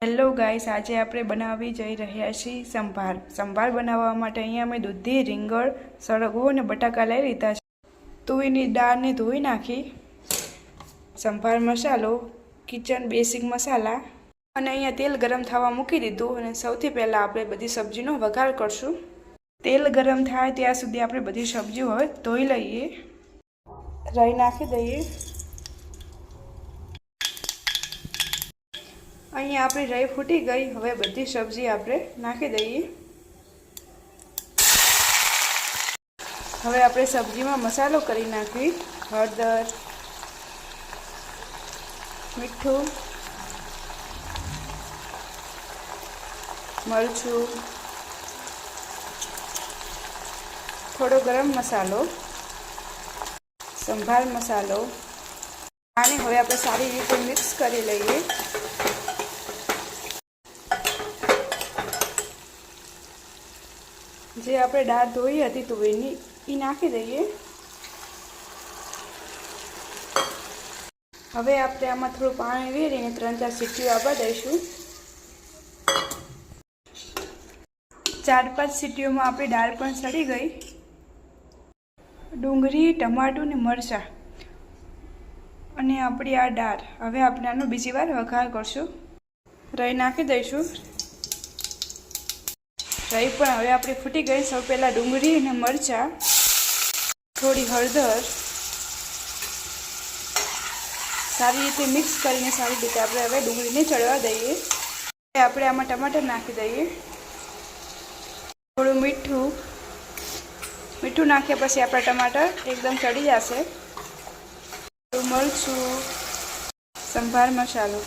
Hello guys, આજે આપણે બનાવી જઈ રહ્યા છીએ સંભાર. સંભાર બનાવવા માટે અહીંયા અમે દૂધી, રીંગણ, સળગવો અને બટાકા લઈ લીધા છે. તુવેરની દાળને ધોઈ નાખી, સંભાર મસાલો, કિચન બેસિક મસાલા અને અહીંયા તેલ ગરમ થવા મૂકી દીધું. અને સૌથી પહેલાં આપણે બધી સબ્જીનો વઘાર કરશું. તેલ ગરમ થાય ત્યાં સુધી આપણે બધી સબ્જીઓ હવે ધોઈ લઈએ. રાઈ નાખી દઈએ. અહીંયા આપણી રાઈ ફૂટી ગઈ. હવે બધી સબ્જી આપણે નાખી દઈએ. હવે આપણે સબ્જીમાં મસાલો કરી નાખી. હળદર, મીઠું, મરચું, થોડો ગરમ મસાલો, સંભાર મસાલો. આને હવે આપણે સારી રીતે મિક્સ કરી લઈએ. જે આપણે દાળ ધોઈ હતી તુવેરની એ નાખી દઈએ. હવે આપણે આમાં થોડું પાણી વેરીને 3-4 સીટીઓ આવવા દઈશું. 4-5 સીટીઓમાં આપણી દાળ પણ સડી ગઈ. ડુંગળી, ટમાટું ને મરચાં અને આપણી આ દાળ. હવે આપણે આનો બીજી વાર વઘાર કરશું. રાઈ નાખી દઈશું. રાઈ પણ હવે આપણી ફૂટી ગઈ. સૌ પહેલાં ડુંગળી અને મરચાં, થોડી હળદર, સારી રીતે મિક્સ કરીને સારી રીતે આપણે હવે ડુંગળીને ચડવા દઈએ. આપણે આમાં ટમાટર નાખી દઈએ. થોડું મીઠું નાખ્યા પછી આપણા ટમાટર એકદમ ચડી જશે. થોડું મરચું, સંભાર મસાલો,